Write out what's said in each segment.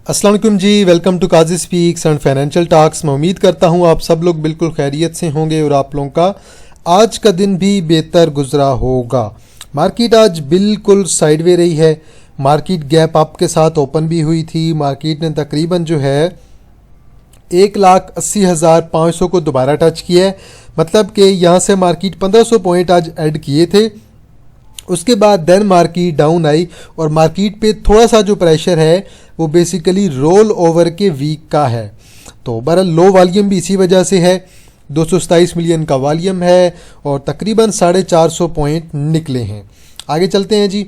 अस्सलाम वालेकुम जी। Welcome to Kazi speaks and financial talks. मैं उम्मीद करता हूँ आप सब लोग बिल्कुल खैरियत से होंगे और आप लोगों का आज का दिन भी बेहतर गुजरा होगा। मार्केट आज बिल्कुल साइडवे रही है। मार्केट गैप अप के साथ ओपन भी हुई थी। मार्केट ने तकरीबन जो है 1,80,500 को दोबारा टच किया है। मतलब कि यहाँ से मार्केट 1500 पॉइंट आज ऐड किए थे। उसके बाद देन मार्केट डाउन आई और मार्केट पे थोड़ा सा जो प्रेशर है वो बेसिकली रोल ओवर के वीक का है। तो बहरहाल लो वॉल्यूम भी इसी वजह से है। 227 मिलियन का वॉल्यूम है और तकरीबन 450 पॉइंट निकले हैं। आगे चलते हैं जी,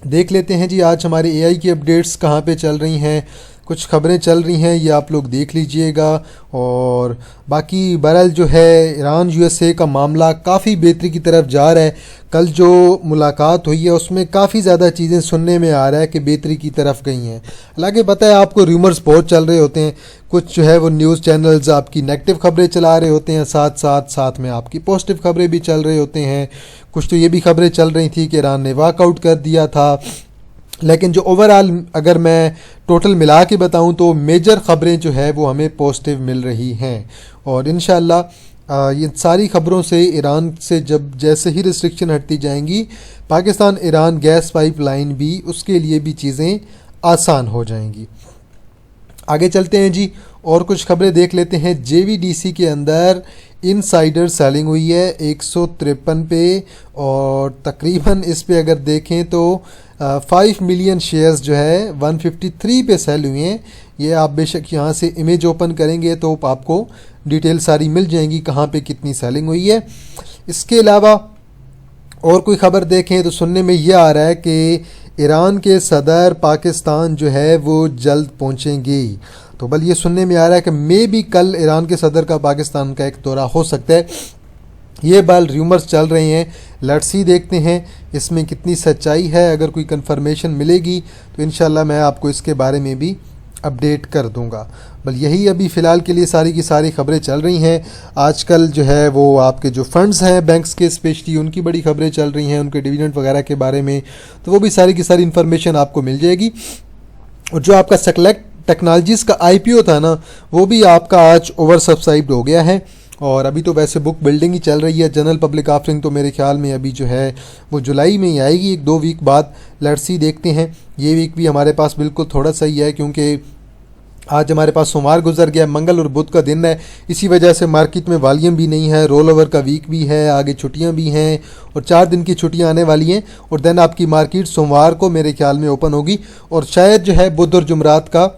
देख लेते हैं जी आज हमारे एआई की अपडेट्स कहाँ पे चल रही हैं। कुछ खबरें चल रही हैं, ये आप लोग देख लीजिएगा। और बाकी बहरहाल जो है ईरान यूएसए का मामला काफ़ी बेहतरी की तरफ जा रहा है। कल जो मुलाकात हुई है उसमें काफ़ी ज़्यादा चीज़ें सुनने में आ रहा है कि बेहतरी की तरफ गई हैं। हालांकि पता है आपको रूमर्स बहुत चल रहे होते हैं। कुछ जो है वो न्यूज़ चैनल्स आपकी नेगेटिव खबरें चला रहे होते हैं, साथ में आपकी पॉजिटिव खबरें भी चल रहे होते हैं। कुछ तो ये भी खबरें चल रही थी कि ईरान ने वॉकआउट कर दिया था। लेकिन जो ओवरऑल अगर मैं टोटल मिला के बताऊं तो मेजर ख़बरें जो है वो हमें पॉजिटिव मिल रही हैं। और इंशाल्लाह ये सारी ख़बरों से ईरान से जब जैसे ही रिस्ट्रिक्शन हटती जाएंगी, पाकिस्तान ईरान गैस पाइपलाइन भी उसके लिए भी चीज़ें आसान हो जाएंगी। आगे चलते हैं जी और कुछ खबरें देख लेते हैं। जेवीडीसी के अंदर इनसाइडर सेलिंग हुई है 153 पे और तकरीबन इस पे अगर देखें तो 5 मिलियन शेयर्स जो है 153 पे सेल हुए हैं। ये आप बेशक यहाँ से इमेज ओपन करेंगे तो आपको डिटेल सारी मिल जाएंगी कहाँ पे कितनी सेलिंग हुई है। इसके अलावा और कोई ख़बर देखें तो सुनने में ये आ रहा है कि ईरान के सदर पाकिस्तान जो है वो जल्द पहुँचेंगे। तो बल ये सुनने में आ रहा है कि मे भी कल ईरान के सदर का पाकिस्तान का एक दौरा हो सकता है। ये बाल रूमर्स चल रहे हैं, लेट्स सी देखते हैं इसमें कितनी सच्चाई है। अगर कोई कंफर्मेशन मिलेगी तो इंशाल्लाह मैं आपको इसके बारे में भी अपडेट कर दूंगा। बल यही अभी फ़िलहाल के लिए सारी की सारी खबरें चल रही हैं। आजकल जो है वो आपके जो फंड्स हैं बैंक्स के स्पेशली उनकी बड़ी खबरें चल रही हैं, उनके डिविडेंड वगैरह के बारे में। तो वो भी सारी की सारी इन्फॉर्मेशन आपको मिल जाएगी। और जो आपका सेलेक्ट टेक्नोलॉजीज़ का आईपीओ था ना, वो भी आपका आज ओवर सब्सक्राइब्ड हो गया है। और अभी तो वैसे बुक बिल्डिंग ही चल रही है। जनरल पब्लिक ऑफरिंग तो मेरे ख्याल में अभी जो है वो जुलाई में ही आएगी, 1-2 वीक बाद। लेट्स सी देखते हैं। ये वीक भी हमारे पास बिल्कुल थोड़ा सा ही है क्योंकि आज हमारे पास सोमवार गुजर गया, मंगल और बुध का दिन है। इसी वजह से मार्केट में वॉल्यूम भी नहीं है, रोल ओवर का वीक भी है, आगे छुट्टियां भी हैं और 4 दिन की छुट्टियां आने वाली हैं। और देन आपकी मार्केट सोमवार को मेरे ख्याल में ओपन होगी और शायद जो है बुध और जुमरात का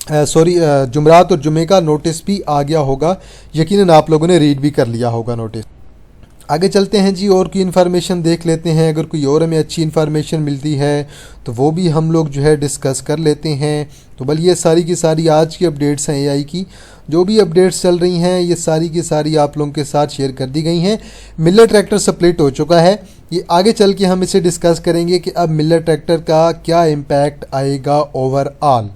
जुमरात और जुमे का नोटिस भी आ गया होगा। यकीनन आप लोगों ने रीड भी कर लिया होगा नोटिस। आगे चलते हैं जी और की इन्फॉर्मेशन देख लेते हैं। अगर कोई और हमें अच्छी इन्फॉर्मेशन मिलती है तो वो भी हम लोग जो है डिस्कस कर लेते हैं। तो बल ये सारी की सारी आज की अपडेट्स हैं एआई की। जो भी अपडेट्स चल रही हैं ये सारी की सारी आप लोगों के साथ शेयर कर दी गई हैं। मिलर ट्रैक्टर स्प्लिट हो चुका है। ये आगे चल के हम इसे डिस्कस करेंगे कि अब मिलर ट्रैक्टर का क्या इम्पैक्ट आएगा ओवरऑल।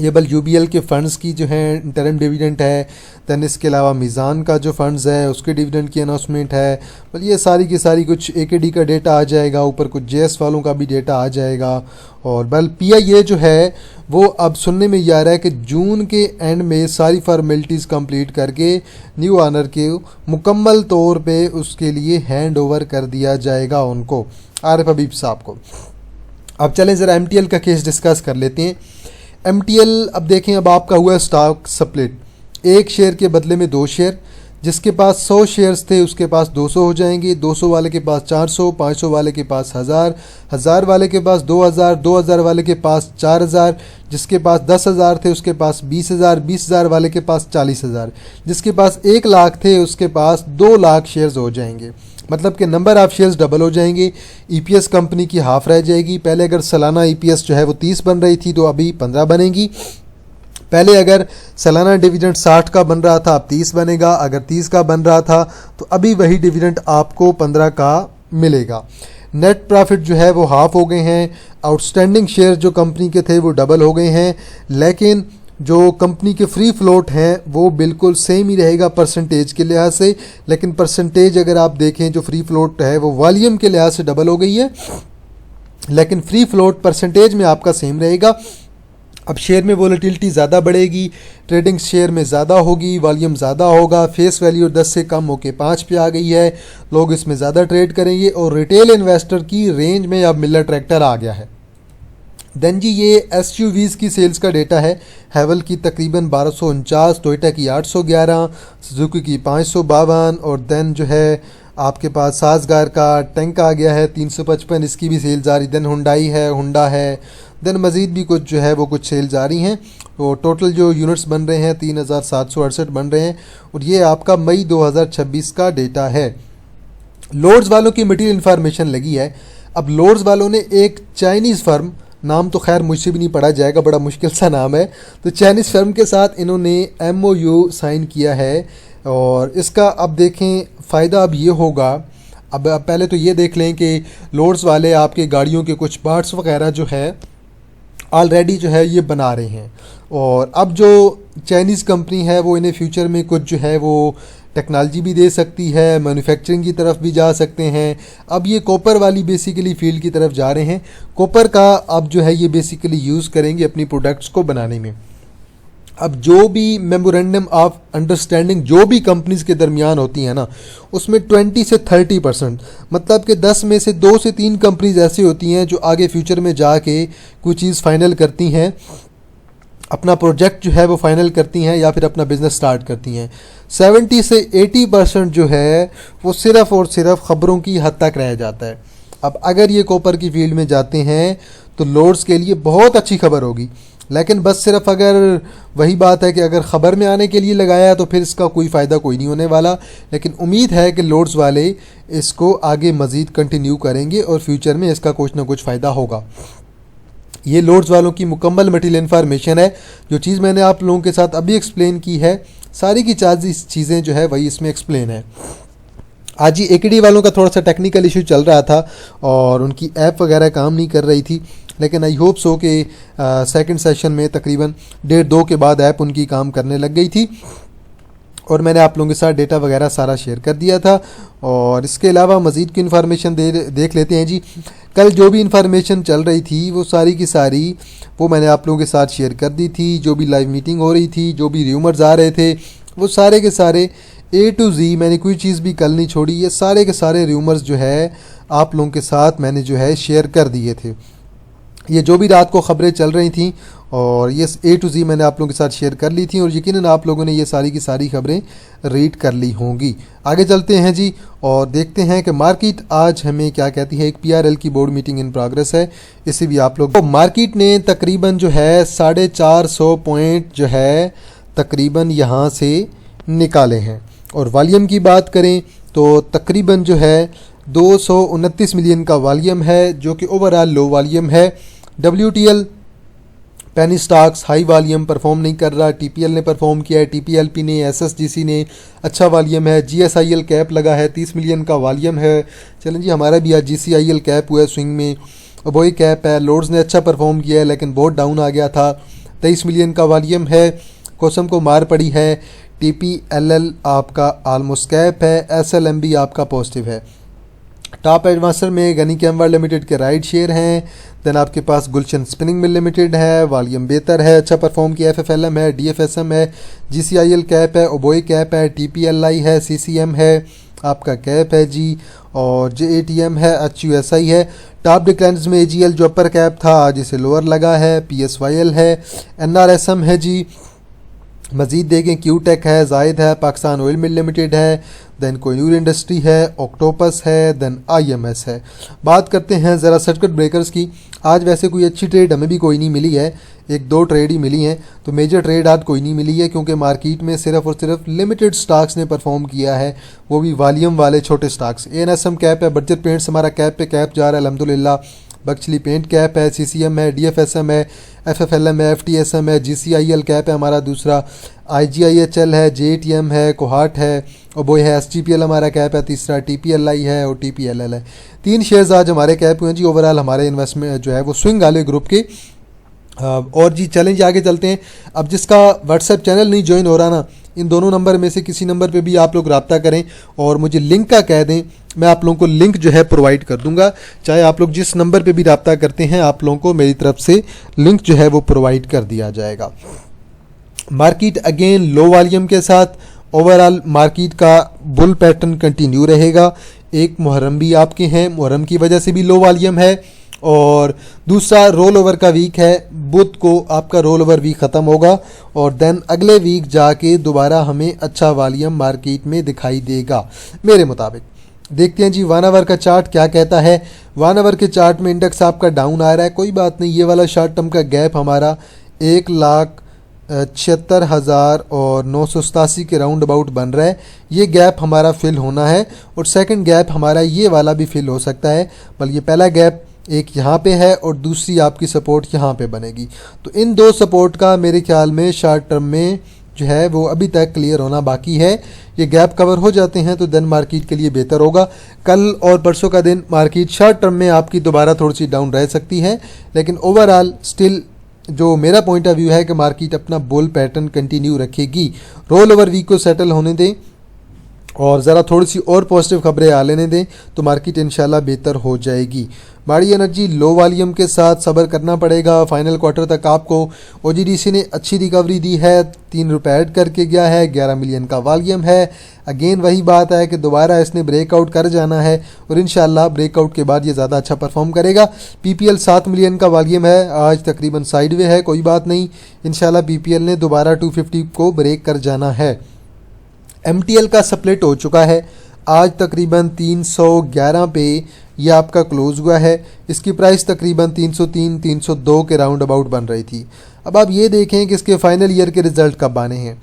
ये बल यूबीएल के फ़ंड्स की जो है इंटरम डिविडेंड है। दैन इसके अलावा मीज़ान का जो फ़ंड्स है उसके डिविडेंड की अनाउंसमेंट है। बल ये सारी की सारी कुछ एकेडी का डेटा आ जाएगा, ऊपर कुछ जेएस वालों का भी डेटा आ जाएगा। और बल पीआईए जो है वो अब सुनने में ये आ रहा है कि जून के एंड में सारी फॉर्मेलिटीज़ कंप्लीट करके न्यू ऑनर के मुकम्मल तौर पे उसके लिए हैंड ओवर कर दिया जाएगा उनको, आरिफ हबीब साहब को। अब चलें ज़रा एमटीएल का केस डिस्कस कर लेते हैं। एमटीएल अब देखें, अब आपका हुआ स्टॉक स्प्लिट। 1 शेयर के बदले में 2 शेयर। जिसके पास 100 शेयर्स थे उसके पास 200 हो जाएंगे, 200 वाले के पास 400, 500 वाले के पास 1000, 1000 वाले के पास 2000, 2000 वाले के पास 4000, जिसके पास 10,000 थे उसके पास 20,000, 20,000 वाले के पास 40,000, जिसके पास 1 लाख थे उसके पास 2 लाख शेयर्स हो जाएंगे। मतलब कि नंबर ऑफ़ शेयर्स डबल हो जाएंगे। ईपीएस कंपनी की हाफ रह जाएगी। पहले अगर सालाना ईपीएस जो है वो 30 बन रही थी तो अभी 15 बनेगी। पहले अगर सालाना डिविडेंड 60 का बन रहा था अब 30 बनेगा। अगर 30 का बन रहा था तो अभी वही डिविडेंड आपको 15 का मिलेगा। नेट प्रॉफिट जो है वो हाफ हो गए हैं। आउटस्टैंडिंग शेयर जो कंपनी के थे वो डबल हो गए हैं। लेकिन जो कंपनी के फ्री फ्लोट हैं वो बिल्कुल सेम ही रहेगा परसेंटेज के लिहाज से। लेकिन परसेंटेज अगर आप देखें जो फ्री फ्लोट है वो वॉल्यूम के लिहाज से डबल हो गई है, लेकिन फ्री फ्लोट परसेंटेज में आपका सेम रहेगा। अब शेयर में वोलेटिलिटी ज़्यादा बढ़ेगी, ट्रेडिंग शेयर में ज़्यादा होगी, वॉल्यूम ज़्यादा होगा, फेस वैल्यू 10 से कम होकर 5 पे आ गई है, लोग इसमें ज़्यादा ट्रेड करेंगे और रिटेल इन्वेस्टर की रेंज में अब मिलर ट्रैक्टर आ गया है। देन जी ये एसयूवीज़ की सेल्स का डेटा है। हैवल की तकरीबन 1249, टोयोटा की 811, सुजुकी की 552 और देन जो है आपके पास साजगार का टैंक आ गया है 355, इसकी भी सेल्स आ रही। देन हुंडई है, हुंडा है, देन मज़ीद भी कुछ जो है वो कुछ सेल्स आ रही हैं। तो टोटल जो यूनिट्स बन रहे हैं 3768 बन रहे हैं और ये आपका मई 2026 का डेटा है। लोड्स वालों की मटीरियल इन्फॉर्मेशन लगी है। अब लोड्स वालों ने एक चाइनीज़ फर्म, नाम तो खैर मुझसे भी नहीं पढ़ा जाएगा, बड़ा मुश्किल सा नाम है, तो चाइनीज़ फर्म के साथ इन्होंने MOU साइन किया है और इसका अब देखें फ़ायदा अब ये होगा। अब पहले तो ये देख लें कि लोड्स वाले आपके गाड़ियों के कुछ पार्ट्स वगैरह जो है ऑलरेडी जो है ये बना रहे हैं और अब जो चाइनीज़ कंपनी है वो इन्हें फ्यूचर में कुछ जो है वो टेक्नोलॉजी भी दे सकती है, मैन्युफैक्चरिंग की तरफ भी जा सकते हैं। अब ये कॉपर वाली बेसिकली फील्ड की तरफ जा रहे हैं। कॉपर का अब जो है ये बेसिकली यूज़ करेंगे अपनी प्रोडक्ट्स को बनाने में। अब जो भी मेमोरेंडम ऑफ अंडरस्टैंडिंग जो भी कंपनीज़ के दरमियान होती हैं ना, उसमें 20 से 30%, मतलब कि 10 में से 2 से 3 कंपनीज ऐसी होती हैं जो आगे फ्यूचर में जाके कोई चीज़ फाइनल करती हैं, अपना प्रोजेक्ट जो है वो फाइनल करती हैं या फिर अपना बिज़नेस स्टार्ट करती हैं। 70 से 80% जो है वो सिर्फ़ और सिर्फ ख़बरों की हद तक रह जाता है। अब अगर ये कॉपर की फील्ड में जाते हैं तो लोड्स के लिए बहुत अच्छी खबर होगी, लेकिन बस सिर्फ अगर वही बात है कि अगर ख़बर में आने के लिए लगाया तो फिर इसका कोई फ़ायदा कोई नहीं होने वाला। लेकिन उम्मीद है कि लोड्स वाले इसको आगे मज़ीद कंटिन्यू करेंगे और फ्यूचर में इसका कुछ ना कुछ फ़ायदा होगा। ये लोड्स वालों की मुकम्मल मटीरियल इन्फॉर्मेशन है। जो चीज़ मैंने आप लोगों के साथ अभी एक्सप्लेन की है, सारी की चीज़ें जो है वही इसमें एक्सप्लेन है। आज ही AKD वालों का थोड़ा सा टेक्निकल इशू चल रहा था और उनकी ऐप वगैरह काम नहीं कर रही थी, लेकिन आई होप सो कि सेकंड सेशन में तकरीबन 1.5-2 के बाद ऐप उनकी काम करने लग गई थी और मैंने आप लोगों के साथ डेटा वगैरह सारा शेयर कर दिया था। और इसके अलावा मज़ीद की इन्फॉर्मेशन देख लेते हैं जी। कल जो भी इन्फॉर्मेशन चल रही थी वो सारी की सारी वो मैंने आप लोगों के साथ शेयर कर दी थी। जो भी लाइव मीटिंग हो रही थी, जो भी र्यूमर्स आ रहे थे, वो सारे के सारे A to Z मैंने कोई चीज़ भी कल नहीं छोड़ी। ये सारे के सारे र्यूमर्स जो है आप लोगों के साथ मैंने जो है शेयर कर दिए थे। ये जो भी रात को ख़बरें चल रही थी और ये A to Z मैंने आप लोगों के साथ शेयर कर ली थी और यकीनन आप लोगों ने ये सारी की सारी खबरें रीड कर ली होंगी। आगे चलते हैं जी और देखते हैं कि मार्केट आज हमें क्या कहती है। एक PRL की बोर्ड मीटिंग इन प्रोग्रेस है, इसे भी आप लोग। तो मार्केट ने तकरीबन जो है 450 पॉइंट जो है तकरीबन यहाँ से निकाले हैं और वॉल्यूम की बात करें तो तकरीबन जो है 229 मिलियन का वॉल्यूम है, जो कि ओवरऑल लो वॉल्यूम है। WTL penny stocks high volume perform नहीं कर रहा, TPL ने परफॉर्म किया है, TPLP ने, SSGC ने अच्छा वॉल्यूम है। GSIL कैप लगा है, 30 मिलियन का वॉल्यूम है। चलें जी, हमारा भी आज GCIL कैप हुआ है स्विंग में, वही कैप है। लोड्स ने अच्छा परफॉर्म किया है लेकिन बहुत डाउन आ गया था, 23 मिलियन का वॉल्यूम है। कोसम को मार पड़ी है। TPLL आपका आलमोस्ट कैप है, SLMB आपका पॉजिटिव है। टॉप एडवांसर में गनी कैमवार लिमिटेड के राइड शेयर हैं। देन आपके पास गुलशन स्पिनिंग मिल लिमिटेड है, वॉल्यूम बेहतर है, अच्छा परफॉर्म किया। FFLM है, DFSM है, GCIL कैप है, ओबोई कैप है, TPLI है, CCM है, आपका कैप है जी, और JATM है, HUSI है। टॉप डिक्लाइंस में AGL जो अपर कैप था आज इसे लोअर लगा है, PSYL है, NRSM है जी। मज़ीद देखें क्यूटेक है, जायद है, पाकिस्तान ऑयल मिल लिमिटेड है, देन कोहिनूर इंडस्ट्री है, ऑक्टोपस है, देन IMS है। बात करते हैं ज़रा सर्किट ब्रेकर्स की। आज वैसे कोई अच्छी ट्रेड हमें भी कोई नहीं मिली है, 1-2 ट्रेड ही मिली हैं, तो मेजर ट्रेड आज कोई नहीं मिली है क्योंकि मार्केट में सिर्फ और सिर्फ लिमिटेड स्टॉक्स ने परफॉर्म किया है, वो भी वॉल्यूम वाले छोटे स्टॉक्स। ANSM कैप है, बजट पेंट्स हमारा कैप पे कैप जा रहा है अल्हम्दुलिल्लाह। बख्शली पेंट कैप है, CCM है, DFSM है, FFLM है, FTSM है, GCIL कैप है हमारा दूसरा, IGIHL है, JATM है, कोहाट है, और वो है SGPL हमारा कैप है तीसरा, TPLI है और TPLL है। 3 शेयर्स आज हमारे कैप हुए हैं जी ओवरऑल हमारे इन्वेस्टमेंट जो है वो स्विंग वाले ग्रुप के। और जी चलें जी आगे चलते हैं। अब जिसका व्हाट्सएप चैनल नहीं ज्वाइन हो रहा ना, इन दोनों नंबर में से किसी नंबर पे भी आप लोग रब्ता करें और मुझे लिंक का कह दें, मैं आप लोगों को लिंक जो है प्रोवाइड कर दूंगा। चाहे आप लोग जिस नंबर पे भी रब्ता करते हैं, आप लोगों को मेरी तरफ से लिंक जो है वो प्रोवाइड कर दिया जाएगा। मार्केट अगेन लो वॉल्यूम के साथ, ओवरऑल मार्केट का बुल पैटर्न कंटिन्यू रहेगा। एक मुहर्रम भी आपके हैं, मुहर्रम की वजह से भी लो वॉल्यूम है, और दूसरा रोल ओवर का वीक है। बुध को आपका रोल ओवर वीक ख़त्म होगा और देन अगले वीक जाके दोबारा हमें अच्छा वॉल्यूम मार्केट में दिखाई देगा मेरे मुताबिक। देखते हैं जी 1 आवर का चार्ट क्या कहता है। 1 आवर के चार्ट में इंडेक्स आपका डाउन आ रहा है, कोई बात नहीं, ये वाला शॉर्ट टर्म का गैप हमारा 1,76,987 के राउंड अबाउट बन रहा है। ये गैप हमारा फिल होना है और सेकंड गैप हमारा ये वाला भी फिल हो सकता है, बल्कि पहला गैप एक यहाँ पे है और दूसरी आपकी सपोर्ट यहाँ पे बनेगी। तो इन दो सपोर्ट का मेरे ख्याल में शॉर्ट टर्म में जो है वो अभी तक क्लियर होना बाकी है। ये गैप कवर हो जाते हैं तो देन मार्केट के लिए बेहतर होगा। कल और परसों का दिन मार्केट शॉर्ट टर्म में आपकी दोबारा थोड़ी सी डाउन रह सकती है, लेकिन ओवरऑल स्टिल जो मेरा पॉइंट ऑफ व्यू है कि मार्केट अपना बुल पैटर्न कंटिन्यू रखेगी। रोल ओवर वीक को सेटल होने दें और ज़रा थोड़ी सी और पॉजिटिव खबरें आ लेने दें तो मार्केट इंशाल्लाह बेहतर हो जाएगी। बाड़ी एनर्जी लो वॉल्यूम के साथ सब्र करना पड़ेगा। फाइनल क्वार्टर तक आपको ओजीडीसी ने अच्छी रिकवरी दी है, 3 रुपये ऐड करके गया है, 11 मिलियन का वॉल्यूम है। अगेन वही बात है कि दोबारा इसने ब्रेकआउट कर जाना है और इंशाल्लाह ब्रेकआउट के बाद ये ज़्यादा अच्छा परफॉर्म करेगा। पीपीएल 7 मिलियन का वॉल्यूम है, आज तकरीबन साइडवे है, कोई बात नहीं, इंशाल्लाह पीपीएल ने दोबारा 250 को ब्रेक कर जाना है। एमटीएल का स्प्लिट हो चुका है, आज तकरीबन 311 पे ये आपका क्लोज हुआ है। इसकी प्राइस तकरीबन 303-302 के राउंड अबाउट बन रही थी। अब आप ये देखें कि इसके फाइनल ईयर के रिज़ल्ट कब आने हैं।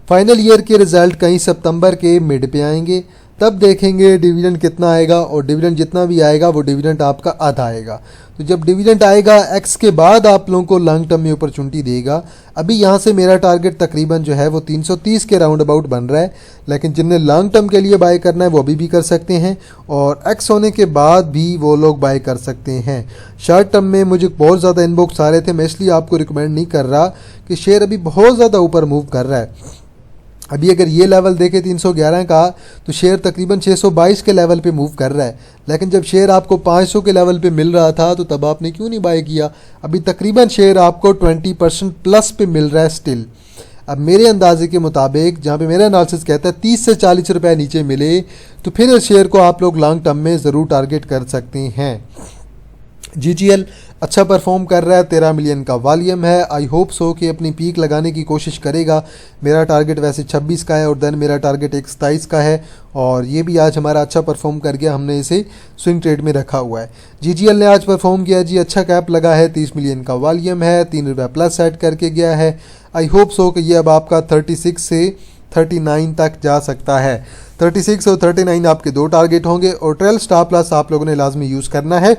फाइनल ईयर के रिज़ल्ट कहीं सितंबर के मिड पे आएंगे, तब देखेंगे डिविडेंड कितना आएगा, और डिविडेंड जितना भी आएगा वो डिविडेंड आपका आधा आएगा। तो जब डिविडेंड आएगा एक्स के बाद आप लोगों को लॉन्ग टर्म में अपॉर्चुनिटी देगा। अभी यहाँ से मेरा टारगेट तकरीबन जो है वो 330 के राउंड अबाउट बन रहा है, लेकिन जिन्हें लॉन्ग टर्म के लिए बाय करना है वो अभी भी कर सकते हैं और एक्स होने के बाद भी वो लोग बाय कर सकते हैं। शॉर्ट टर्म में मुझे बहुत ज़्यादा इनबॉक्स आ रहे थे, मैं इसलिए आपको रिकमेंड नहीं कर रहा कि शेयर अभी बहुत ज़्यादा ऊपर मूव कर रहा है। अभी अगर ये लेवल देखें 311 का तो शेयर तकरीबन 622 के लेवल पे मूव कर रहा है, लेकिन जब शेयर आपको 500 के लेवल पे मिल रहा था तो तब आपने क्यों नहीं बाय किया। अभी तकरीबन शेयर आपको 20% प्लस पे मिल रहा है स्टिल। अब मेरे अंदाजे के मुताबिक जहाँ पे मेरा एनालिसिस कहता है 30 से 40 रुपये नीचे मिले तो फिर इस शेयर को आप लोग लॉन्ग टर्म में ज़रूर टारगेट कर सकते हैं। जीजीएल अच्छा परफॉर्म कर रहा है, 13 मिलियन का वॉल्यूम है। आई होप सो कि अपनी पीक लगाने की कोशिश करेगा। मेरा टारगेट वैसे 26 का है और देन मेरा टारगेट 27 का है, और ये भी आज हमारा अच्छा परफॉर्म कर गया, हमने इसे स्विंग ट्रेड में रखा हुआ है। जीजीएल ने आज परफॉर्म किया जी, अच्छा कैप लगा है, 30 मिलियन का वॉल्यूम है, 3 रुपये प्लस सेट करके गया है। आई होप सो कि ये अब आपका 36 से 39 तक जा सकता है। 36 और 39 आपके दो टारगेट होंगे और ट्रेल स्टॉप लॉस आप लोगों ने लाजमी यूज़ करना है।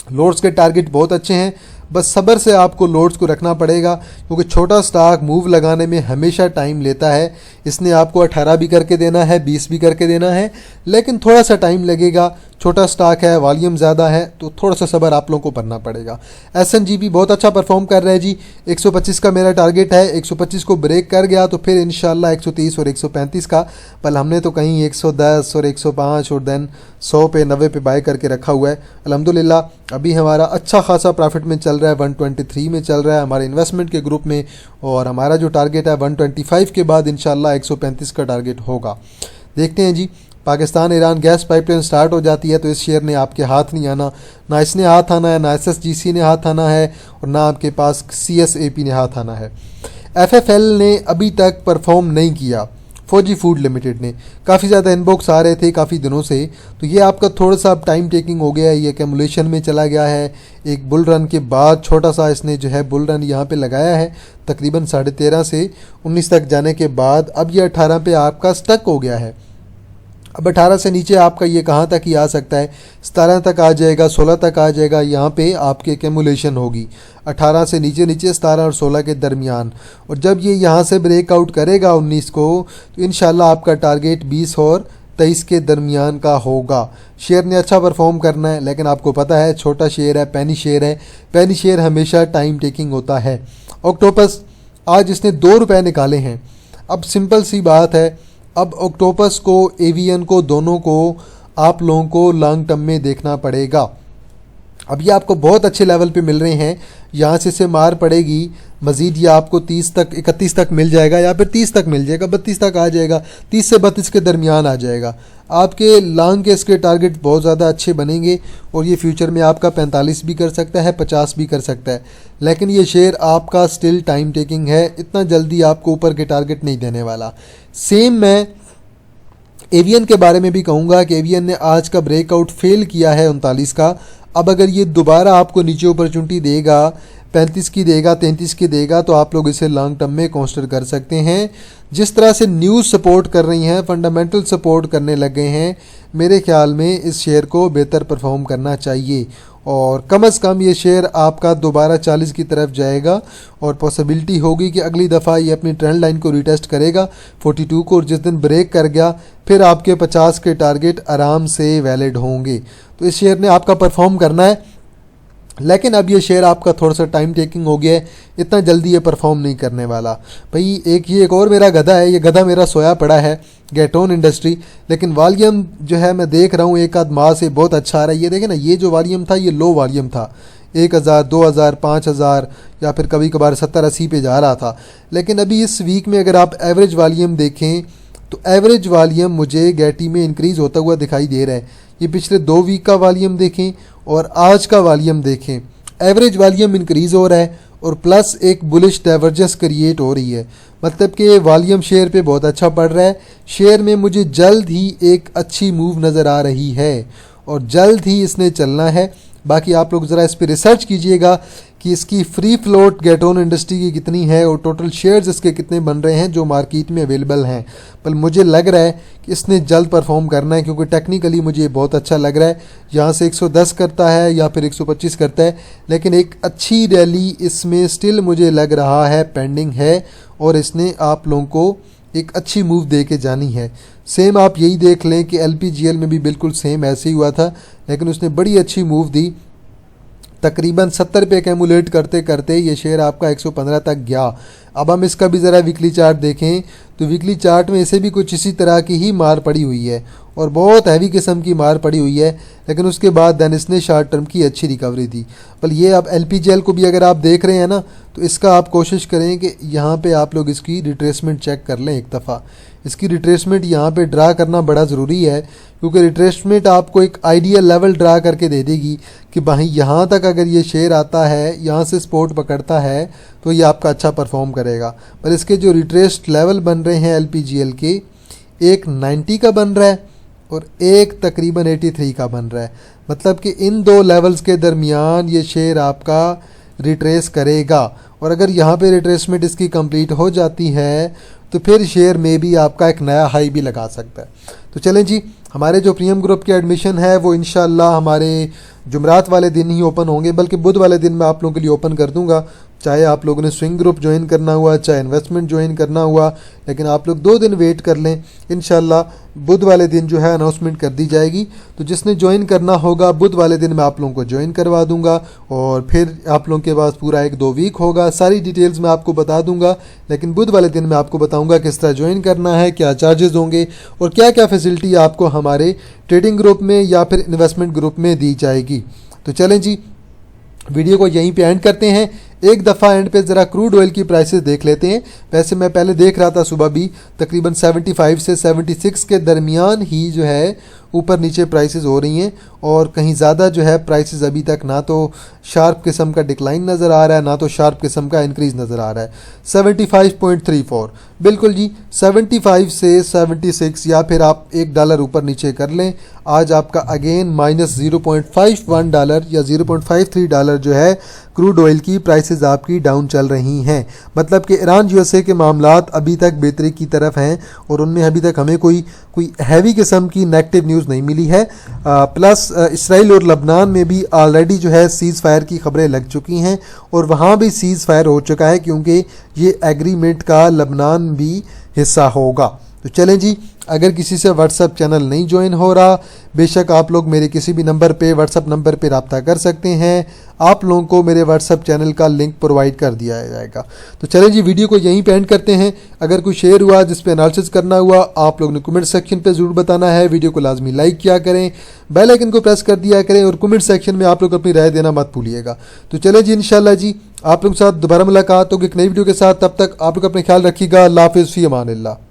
लोड्स के टारगेट बहुत अच्छे हैं, बस सब्र से आपको लोड्स को रखना पड़ेगा क्योंकि छोटा स्टॉक मूव लगाने में हमेशा टाइम लेता है। इसने आपको 18 भी करके देना है, 20 भी करके देना है, लेकिन थोड़ा सा टाइम लगेगा। छोटा स्टॉक है, वॉल्यूम ज़्यादा है, तो थोड़ा सा सब्र आप लोगों को करना पड़ेगा। एसएनजी भी बहुत अच्छा परफॉर्म कर रहा है जी, 125 का मेरा टारगेट है। 125 को ब्रेक कर गया तो फिर इंशाल्लाह 130 और 135 का, पर हमने तो कहीं 110 और 105 और देन 100 पे 90 पे बाय करके रखा हुआ है। अल्हम्दुलिल्लाह अभी हमारा अच्छा खासा प्रॉफिट में चल रहा है, 123 में चल रहा है हमारे इन्वेस्टमेंट के ग्रुप में, और हमारा जो टारगेट है 125 के बाद इंशाल्लाह 135 का टारगेट होगा। देखते हैं जी, Pakistan Iran gas pipeline start हो जाती है तो इस शेयर ने आपके हाथ नहीं आना, ना इसने हाथ आना है, ना एसएसजीसी ने हाथ आना है, और ना आपके पास सीएसएपी ने हाथ आना है। एफएफएल ने अभी तक परफॉर्म नहीं किया, फौजी फूड लिमिटेड ने। काफ़ी ज़्यादा इनबॉक्स आ रहे थे काफ़ी दिनों से, तो ये आपका थोड़ा सा अब टाइम टेकिंग हो गया है, ये एक्यूमुलेशन में चला गया है। एक बुल रन के बाद छोटा सा इसने जो है बुल रन यहाँ पे लगाया है, तकरीबन 13.5 से 19 तक जाने के बाद अब ये 18 पे आपका स्टक हो गया है। अब 18 से नीचे आपका ये कहाँ तक ही आ सकता है, 17 तक आ जाएगा, 16 तक आ जाएगा। यहाँ पे आपकी एक्यूमुलेशन होगी 18 से नीचे 17 और 16 के दरमियान, और जब ये यहाँ से ब्रेकआउट करेगा 19 को तो इंशाल्लाह आपका टारगेट 20 और 23 के दरमियान का होगा। शेयर ने अच्छा परफॉर्म करना है, लेकिन आपको पता है छोटा शेयर है, पैनी शेयर है, पैनी शेयर हमेशा टाइम टेकिंग होता है। ऑक्टोपस आज इसने 2 रुपये निकाले हैं। अब सिंपल सी बात है, अब ऑक्टोपस को, एवियन को, दोनों को आप लोगों को लॉन्ग टर्म में देखना पड़ेगा। अब ये आपको बहुत अच्छे लेवल पे मिल रहे हैं, यहाँ से इसे मार पड़ेगी मज़ीद, ये आपको 30 तक, 31 तक मिल जाएगा या फिर 30 तक मिल जाएगा, 32 तक आ जाएगा, 30 से 32 के दरमियान आ जाएगा। आपके लॉन्ग के इसके टारगेट बहुत ज़्यादा अच्छे बनेंगे और ये फ्यूचर में आपका 45 भी कर सकता है, 50 भी कर सकता है। लेकिन ये शेयर आपका स्टिल टाइम टेकिंग है, इतना जल्दी आपको ऊपर के टारगेट नहीं देने वाला। सेम मैं एवियन के बारे में भी कहूँगा कि एवियन ने आज का ब्रेकआउट फेल किया है 39 का। अब अगर ये दोबारा आपको नीचे अपॉर्चुनिटी देगा, 35 की देगा, 33 की देगा, तो आप लोग इसे लॉन्ग टर्म में कंसीडर कर सकते हैं। जिस तरह से न्यूज़ सपोर्ट कर रही हैं, फंडामेंटल सपोर्ट करने लग गए हैं, मेरे ख्याल में इस शेयर को बेहतर परफॉर्म करना चाहिए और कम से कम ये शेयर आपका दोबारा 40 की तरफ जाएगा और पॉसिबिलिटी होगी कि अगली दफ़ा ये अपनी ट्रेंड लाइन को रिटेस्ट करेगा 42 को, और जिस दिन ब्रेक कर गया फिर आपके 50 के टारगेट आराम से वैलिड होंगे। तो इस शेयर ने आपका परफॉर्म करना है, लेकिन अब ये शेयर आपका थोड़ा सा टाइम टेकिंग हो गया है, इतना जल्दी ये परफॉर्म नहीं करने वाला। भाई एक और मेरा गधा है, ये गधा मेरा सोया पड़ा है, गेटोन इंडस्ट्री, लेकिन वॉल्यूम जो है मैं देख रहा हूँ एक आध माह से बहुत अच्छा आ रहा है। ये देखें ना, ये जो वॉल्यूम था ये लो वॉल्यूम था, 1000, 2000, 5000 या फिर कभी कभार 70-80 पे जा रहा था। लेकिन अभी इस वीक में अगर आप एवरेज वॉल्यूम देखें तो एवरेज वॉल्यूम मुझे गैटी में इंक्रीज़ होता हुआ दिखाई दे रहा है। ये पिछले 2 वीक का वॉल्यूम देखें और आज का वॉल्यूम देखें, एवरेज वॉल्यूम इंक्रीज़ हो रहा है और प्लस एक बुलिश डाइवर्जेंस क्रिएट हो रही है, मतलब कि वॉल्यूम शेयर पे बहुत अच्छा पड़ रहा है। शेयर में मुझे जल्द ही एक अच्छी मूव नज़र आ रही है और जल्द ही इसने चलना है। बाकी आप लोग ज़रा इस पर रिसर्च कीजिएगा कि इसकी फ्री फ्लोट गेटोन इंडस्ट्री की कितनी है और टोटल शेयर्स इसके कितने बन रहे हैं जो मार्केट में अवेलेबल हैं। पर मुझे लग रहा है कि इसने जल्द परफॉर्म करना है, क्योंकि टेक्निकली मुझे बहुत अच्छा लग रहा है। यहाँ से 110 करता है या फिर 125 करता है, लेकिन एक अच्छी रैली इसमें स्टिल मुझे लग रहा है पेंडिंग है और इसने आप लोगों को एक अच्छी मूव दे के जानी है। सेम आप यही देख लें कि LPGL में भी बिल्कुल सेम ऐसे ही हुआ था, लेकिन उसने बड़ी अच्छी मूव दी। तकरीबन 70 पे कैमुलेट करते करते ये शेयर आपका 115 तक गया। अब हम इसका भी ज़रा वीकली चार्ट देखें तो वीकली चार्ट में इसे भी कुछ इसी तरह की ही मार पड़ी हुई है और बहुत हैवी किस्म की मार पड़ी हुई है, लेकिन उसके बाद दैन इसने शॉर्ट टर्म की अच्छी रिकवरी दी। पर ये अब LPGL को भी अगर आप देख रहे हैं ना, तो इसका आप कोशिश करें कि यहाँ पे आप लोग इसकी रिट्रेसमेंट चेक कर लें। एक दफ़ा इसकी रिट्रेसमेंट यहाँ पे ड्रा करना बड़ा ज़रूरी है, क्योंकि रिट्रेसमेंट आपको एक आइडियल लेवल ड्रा करके दे देगी कि भाई यहाँ तक अगर ये शेयर आता है, यहाँ से सपोर्ट पकड़ता है तो ये आपका अच्छा परफॉर्म करेगा। पर इसके जो रिट्रेस्ड लेवल बन रहे हैं LPGL के, एक 90 का बन रहा है और एक तकरीबन 83 का बन रहा है, मतलब कि इन 2 लेवल्स के दरमियान ये शेयर आपका रिट्रेस करेगा। और अगर यहाँ पे रिट्रेसमेंट इसकी कंप्लीट हो जाती है तो फिर शेयर में भी आपका एक नया हाई भी लगा सकता है। तो चलें जी, हमारे जो प्रीमियम ग्रुप के एडमिशन है वो इंशाल्लाह हमारे जुमरात वाले दिन ही ओपन होंगे, बल्कि बुध वाले दिन मैं आप लोगों के लिए ओपन कर दूंगा। चाहे आप लोगों ने स्विंग ग्रुप ज्वाइन करना हुआ, चाहे इन्वेस्टमेंट ज्वाइन करना हुआ, लेकिन आप लोग 2 दिन वेट कर लें। इंशाल्लाह बुध वाले दिन जो है अनाउंसमेंट कर दी जाएगी, तो जिसने ज्वाइन करना होगा बुध वाले दिन मैं आप लोगों को ज्वाइन करवा दूंगा और फिर आप लोगों के पास पूरा 1-2 वीक होगा। सारी डिटेल्स मैं आपको बता दूंगा, लेकिन बुध वाले दिन मैं आपको बताऊंगा किस तरह ज्वाइन करना है, क्या चार्जेस होंगे और क्या क्या फैसिलिटी आपको हमारे ट्रेडिंग ग्रुप में या फिर इन्वेस्टमेंट ग्रुप में दी जाएगी। तो चलें जी, वीडियो को यहीं पे एंड करते हैं। एक दफ़ा एंड पे ज़रा क्रूड ऑयल की प्राइसेस देख लेते हैं। वैसे मैं पहले देख रहा था सुबह भी तकरीबन 75 से 76 के दरमियान ही जो है ऊपर नीचे प्राइसेस हो रही हैं और कहीं ज़्यादा जो है प्राइसेस अभी तक ना तो शार्प किस्म का डिक्लाइन नज़र आ रहा है, ना तो शार्प किस्म का इंक्रीज़ नज़र आ रहा है। 75.34 बिल्कुल जी, 75 से 76 या फिर आप $1 ऊपर नीचे कर लें। आज आपका अगेन -$0.51 या $0.53 जो है क्रूड ऑयल की प्राइसेस आपकी डाउन चल रही हैं। मतलब कि ईरान USA के मामलात अभी तक बेहतरी की तरफ हैं और उनमें अभी तक हमें कोई हैवी किस्म की नेगेटिव न्यूज़ नहीं मिली है। प्लस इसराइल और लबनान में भी ऑलरेडी जो है सीज़ फायर की खबरें लग चुकी हैं और वहाँ भी सीज़ फायर हो चुका है, क्योंकि ये एग्रीमेंट का लबनान भी हिस्सा होगा। तो चलें जी, अगर किसी से व्हाट्सअप चैनल नहीं ज्वाइन हो रहा, बेशक आप लोग मेरे किसी भी नंबर पे व्हाट्सअप नंबर पे रब्ता कर सकते हैं। आप लोगों को मेरे व्हाट्सअप चैनल का लिंक प्रोवाइड कर दिया जाएगा। तो चलें जी, वीडियो को यहीं पे एंड करते हैं। अगर कोई शेयर हुआ जिस पे एनालिसिस करना हुआ, आप लोग ने कमेंट सेक्शन पे ज़रूर बताना है। वीडियो को लाजमी लाइक किया करें, बेल आइकन को प्रेस कर दिया करें और कमेंट सेक्शन में आप लोग अपनी राय देना मत भूलिएगा। तो चलें जी, इंशाल्लाह जी आप लोगों के साथ दोबारा मुलाकात होगी एक नई वीडियो के साथ। तब तक आप लोग अपने ख्याल रखिएगा। अल्लाह हाफिज़, फ़ी अमानिल्लाह।